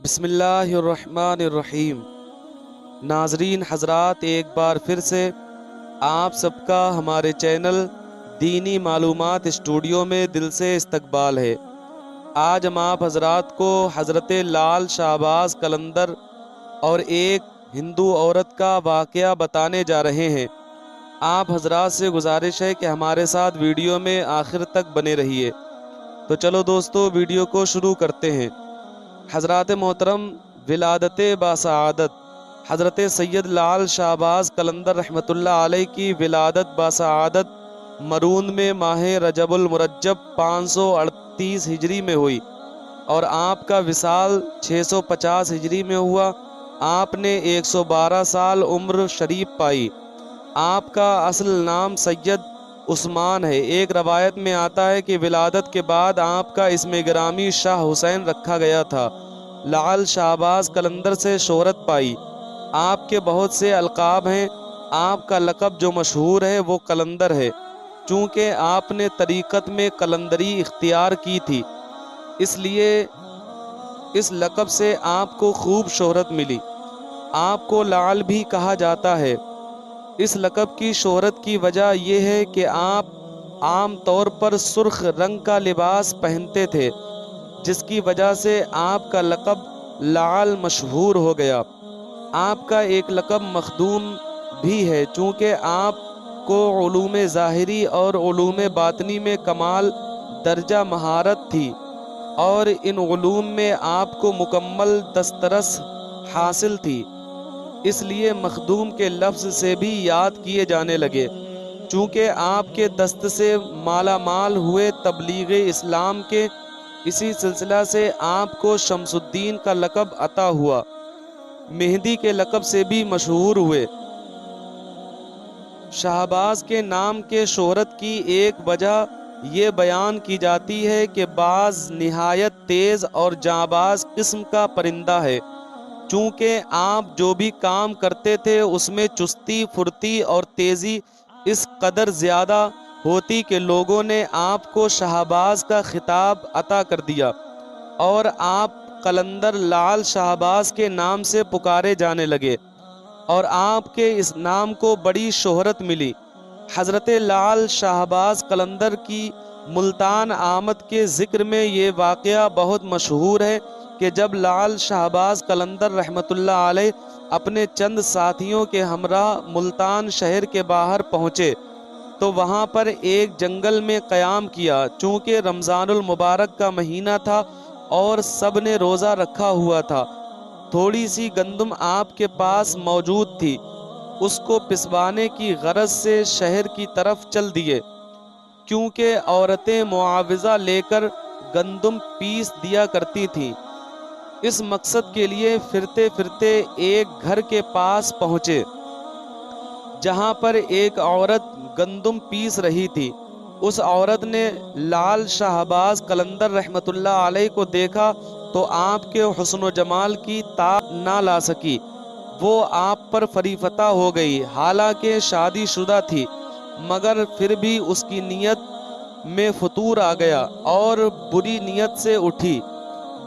بسم اللہ الرحمن الرحیم۔ ناظرین حضرات، ایک بار پھر سے آپ سب کا ہمارے چینل دینی معلومات اسٹوڈیو میں دل سے استقبال ہے۔ آج ہم آپ حضرات کو حضرت لال شہباز قلندر اور ایک ہندو عورت کا واقعہ بتانے جا رہے ہیں۔ آپ حضرات سے گزارش ہے کہ ہمارے ساتھ ویڈیو میں آخر تک بنے رہیے۔ تو چلو دوستو، ویڈیو کو شروع کرتے ہیں۔ حضرات محترم، ولادت باسعادت حضرت سید لال شہباز قلندر رحمۃ اللہ علیہ کی ولادت باسعادت مرون میں ماہ رجب المرجب 538 ہجری میں ہوئی اور آپ کا وصال 650 ہجری میں ہوا۔ آپ نے 112 سال عمر شریف پائی۔ آپ کا اصل نام سید عثمان ہے۔ ایک روایت میں آتا ہے کہ ولادت کے بعد آپ کا اسم گرامی شاہ حسین رکھا گیا تھا۔ لال شہباز قلندر سے شہرت پائی۔ آپ کے بہت سے القاب ہیں۔ آپ کا لقب جو مشہور ہے وہ قلندر ہے، چونکہ آپ نے طریقت میں قلندری اختیار کی تھی، اس لیے اس لقب سے آپ کو خوب شہرت ملی۔ آپ کو لال بھی کہا جاتا ہے۔ اس لقب کی شہرت کی وجہ یہ ہے کہ آپ عام طور پر سرخ رنگ کا لباس پہنتے تھے، جس کی وجہ سے آپ کا لقب لعل مشہور ہو گیا۔ آپ کا ایک لقب مخدوم بھی ہے، چونکہ آپ کو علوم ظاہری اور علوم باطنی میں کمال درجہ مہارت تھی اور ان علوم میں آپ کو مکمل دسترس حاصل تھی، اس لیے مخدوم کے لفظ سے بھی یاد کیے جانے لگے۔ چونکہ آپ کے دست سے مالا مال ہوئے تبلیغ اسلام کے اسی سلسلہ سے آپ کو شمس الدین کا لقب عطا ہوا۔ مہدی کے لقب سے بھی مشہور ہوئے۔ شہباز کے نام کے شہرت کی ایک وجہ یہ بیان کی جاتی ہے کہ باز نہایت تیز اور جانباز قسم کا پرندہ ہے۔ چونکہ آپ جو بھی کام کرتے تھے اس میں چستی، پھرتی اور تیزی اس قدر زیادہ ہوتی کہ لوگوں نے آپ کو شہباز کا خطاب عطا کر دیا اور آپ قلندر لال شہباز کے نام سے پکارے جانے لگے اور آپ کے اس نام کو بڑی شہرت ملی۔ حضرت لال شہباز قلندر کی ملتان آمد کے ذکر میں یہ واقعہ بہت مشہور ہے کہ جب لال شہباز قلندر رحمۃ اللہ علیہ اپنے چند ساتھیوں کے ہمراہ ملتان شہر کے باہر پہنچے تو وہاں پر ایک جنگل میں قیام کیا۔ چونکہ رمضان المبارک کا مہینہ تھا اور سب نے روزہ رکھا ہوا تھا، تھوڑی سی گندم آپ کے پاس موجود تھی، اس کو پسوانے کی غرض سے شہر کی طرف چل دیے، کیونکہ عورتیں معاوضہ لے کر گندم پیس دیا کرتی تھیں۔ اس مقصد کے لیے پھرتے پھرتے ایک گھر کے پاس پہنچے جہاں پر ایک عورت گندم پیس رہی تھی۔ اس عورت نے لال شہباز قلندر رحمۃ اللہ علیہ کو دیکھا تو آپ کے حسن و جمال کی تاب نہ لا سکی، وہ آپ پر فریفتہ ہو گئی۔ حالانکہ شادی شدہ تھی مگر پھر بھی اس کی نیت میں فتور آ گیا اور بری نیت سے اٹھی۔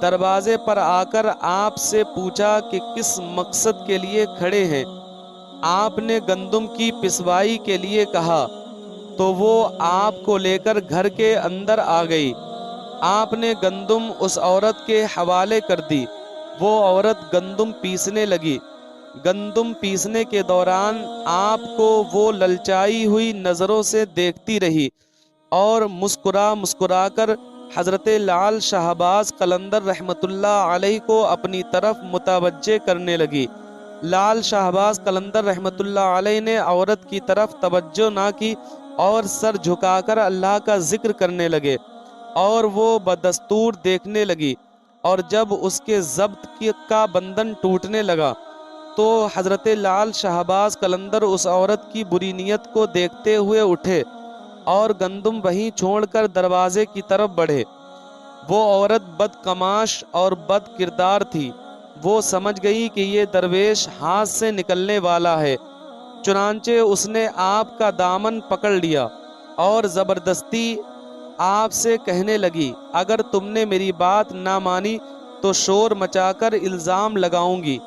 دروازے پر آ کر آپ سے پوچھا کہ کس مقصد کے لیے کھڑے ہیں۔ آپ نے گندم کی پسوائی کے لیے کہا تو وہ آپ کو لے کر گھر کے اندر آ گئی۔ آپ نے گندم اس عورت کے حوالے کر دی۔ وہ عورت گندم پیسنے لگی۔ گندم پیسنے کے دوران آپ کو وہ للچائی ہوئی نظروں سے دیکھتی رہی اور مسکرا کر حضرت لال شہباز قلندر رحمۃ اللہ علیہ کو اپنی طرف متوجہ کرنے لگی۔ لال شہباز قلندر رحمۃ اللہ علیہ نے عورت کی طرف توجہ نہ کی اور سر جھکا کر اللہ کا ذکر کرنے لگے اور وہ بدستور دیکھنے لگی، اور جب اس کے ضبط کا بندھن ٹوٹنے لگا تو حضرت لال شہباز قلندر اس عورت کی بری نیت کو دیکھتے ہوئے اٹھے اور گندم وہیں چھوڑ کر دروازے کی طرف بڑھے۔ وہ عورت بدقماش اور بد کردار تھی۔ وہ سمجھ گئی کہ یہ درویش ہاتھ سے نکلنے والا ہے، چنانچہ اس نے آپ کا دامن پکڑ لیا اور زبردستی آپ سے کہنے لگی، اگر تم نے میری بات نہ مانی تو شور مچا کر الزام لگاؤں گی۔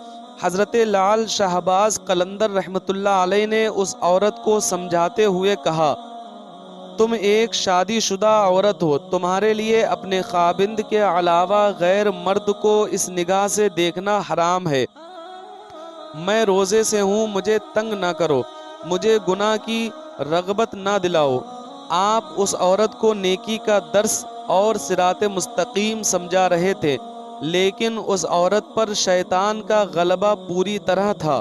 حضرت لعل شہباز قلندر رحمۃ اللہ علیہ نے اس عورت کو سمجھاتے ہوئے کہا، تم ایک شادی شدہ عورت ہو، تمہارے لیے اپنے خاوند کے علاوہ غیر مرد کو اس نگاہ سے دیکھنا حرام ہے۔ میں روزے سے ہوں، مجھے تنگ نہ کرو، مجھے گناہ کی رغبت نہ دلاؤ۔ آپ اس عورت کو نیکی کا درس اور صراط مستقیم سمجھا رہے تھے، لیکن اس عورت پر شیطان کا غلبہ پوری طرح تھا۔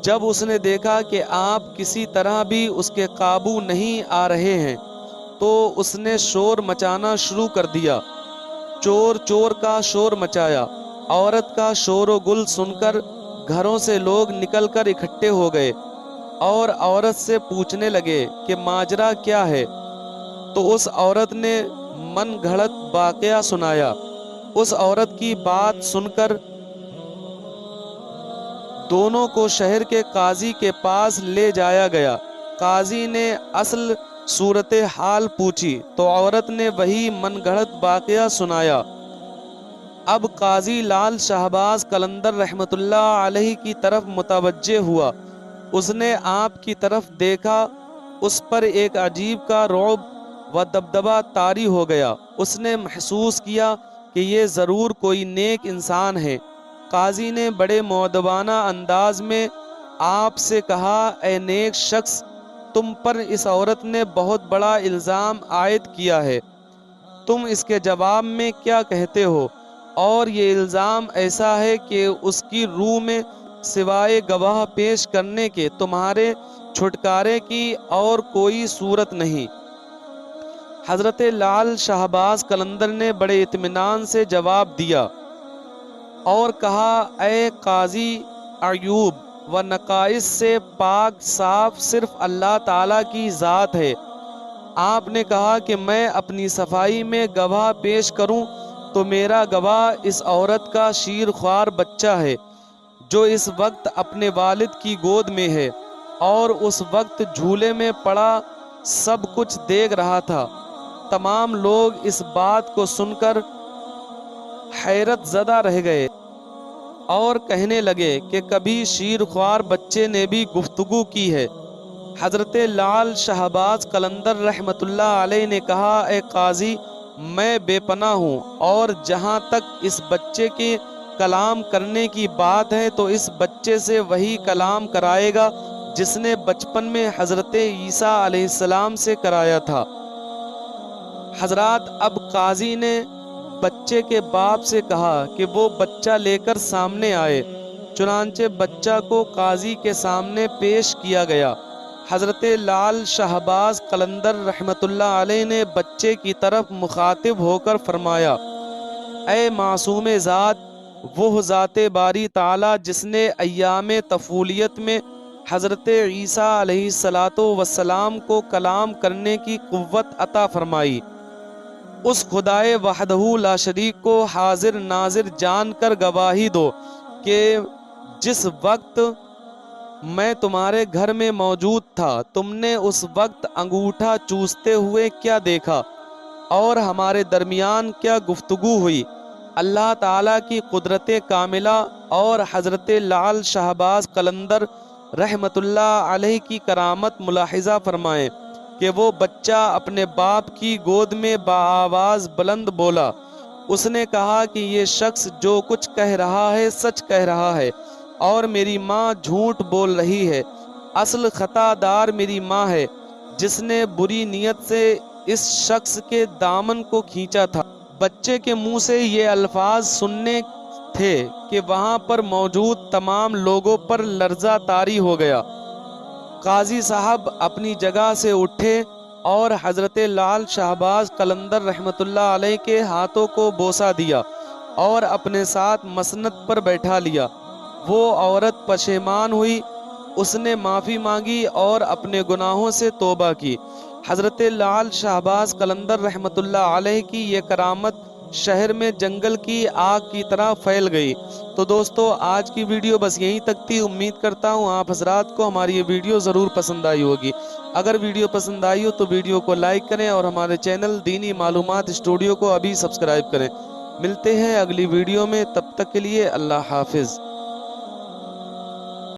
جب اس نے دیکھا کہ آپ کسی طرح بھی اس کے قابو نہیں آ رہے ہیں تو اس نے شور مچانا شروع کر دیا، چور چور کا شور مچایا۔ عورت کا شور و گل سن کر گھروں سے لوگ نکل کر اکٹھے ہو گئے اور عورت سے پوچھنے لگے کہ ماجرا کیا ہے، تو اس عورت نے من گھڑت واقعہ سنایا۔ اس عورت کی بات سن کر دونوں کو شہر کے قاضی کے پاس لے جایا گیا۔ قاضی نے اصل صورتحال پوچھی تو عورت نے وہی من گھڑت واقعہ سنایا۔ اب قاضی لعل شہباز قلندر رحمۃ اللہ علیہ کی طرف متوجہ ہوا۔ اس نے آپ کی طرف دیکھا، اس پر ایک عجیب کا رعب و دبدبہ طاری ہو گیا۔ اس نے محسوس کیا کہ یہ ضرور کوئی نیک انسان ہے۔ قاضی نے بڑے مؤدبانہ انداز میں آپ سے کہا، اے نیک شخص، تم پر اس عورت نے بہت بڑا الزام عائد کیا ہے، تم اس کے جواب میں کیا کہتے ہو؟ اور یہ الزام ایسا ہے کہ اس کی روح میں سوائے گواہ پیش کرنے کے تمہارے چھٹکارے کی اور کوئی صورت نہیں۔ حضرت لعل شہباز قلندر نے بڑے اطمینان سے جواب دیا اور کہا، اے قاضی، عیوب و نقائص سے پاک صاف صرف اللہ تعالیٰ کی ذات ہے۔ آپ نے کہا کہ میں اپنی صفائی میں گواہ پیش کروں تو میرا گواہ اس عورت کا شیرخوار بچہ ہے جو اس وقت اپنے والد کی گود میں ہے اور اس وقت جھولے میں پڑا سب کچھ دیکھ رہا تھا۔ تمام لوگ اس بات کو سن کر حیرت زدہ رہ گئے اور کہنے لگے کہ کبھی شیرخوار بچے نے بھی گفتگو کی ہے۔ حضرت لعل شہباز قلندر رحمۃ اللہ علیہ نے کہا، اے قاضی، میں بے پناہ ہوں، اور جہاں تک اس بچے کے کلام کرنے کی بات ہے تو اس بچے سے وہی کلام کرائے گا جس نے بچپن میں حضرت عیسیٰ علیہ السلام سے کرایا تھا۔ حضرات، اب قاضی نے بچے کے باپ سے کہا کہ وہ بچہ لے کر سامنے آئے۔ چنانچہ بچہ کو قاضی کے سامنے پیش کیا گیا۔ حضرت لعل شہباز قلندر رحمۃ اللہ علیہ نے بچے کی طرف مخاطب ہو کر فرمایا، اے معصوم ذات، وہ ذات باری تعالی جس نے ایام طفولیت میں حضرت عیسیٰ علیہ السلام کو کلام کرنے کی قوت عطا فرمائی، اس خدائے وحدہ لا شریک کو حاضر ناظر جان کر گواہی دو کہ جس وقت میں تمہارے گھر میں موجود تھا تم نے اس وقت انگوٹھا چوستے ہوئے کیا دیکھا اور ہمارے درمیان کیا گفتگو ہوئی۔ اللہ تعالیٰ کی قدرت کاملہ اور حضرت لعل شہباز قلندر رحمۃ اللہ علیہ کی کرامت ملاحظہ فرمائیں کہ وہ بچہ اپنے باپ کی گود میں بآواز بلند بولا۔ اس نے کہا کہ یہ شخص جو کچھ کہہ رہا ہے سچ کہہ رہا ہے اور میری ماں جھوٹ بول رہی ہے۔ اصل خطا دار میری ماں ہے جس نے بری نیت سے اس شخص کے دامن کو کھینچا تھا۔ بچے کے منہ سے یہ الفاظ سننے تھے کہ وہاں پر موجود تمام لوگوں پر لرزہ طاری ہو گیا۔ قاضی صاحب اپنی جگہ سے اٹھے اور حضرت لعل شہباز قلندر رحمۃ اللہ علیہ کے ہاتھوں کو بوسہ دیا اور اپنے ساتھ مسند پر بیٹھا لیا۔ وہ عورت پشیمان ہوئی، اس نے معافی مانگی اور اپنے گناہوں سے توبہ کی۔ حضرت لعل شہباز قلندر رحمۃ اللہ علیہ کی یہ کرامت شہر میں جنگل کی آگ کی طرح پھیل گئی۔ تو دوستو، آج کی ویڈیو بس یہیں تک تھی۔ امید کرتا ہوں آپ حضرات کو ہماری یہ ویڈیو ضرور پسند آئی ہوگی۔ اگر ویڈیو پسند آئی ہو تو ویڈیو کو لائک کریں اور ہمارے چینل دینی معلومات اسٹوڈیو کو ابھی سبسکرائب کریں۔ ملتے ہیں اگلی ویڈیو میں، تب تک کے لیے اللہ حافظ۔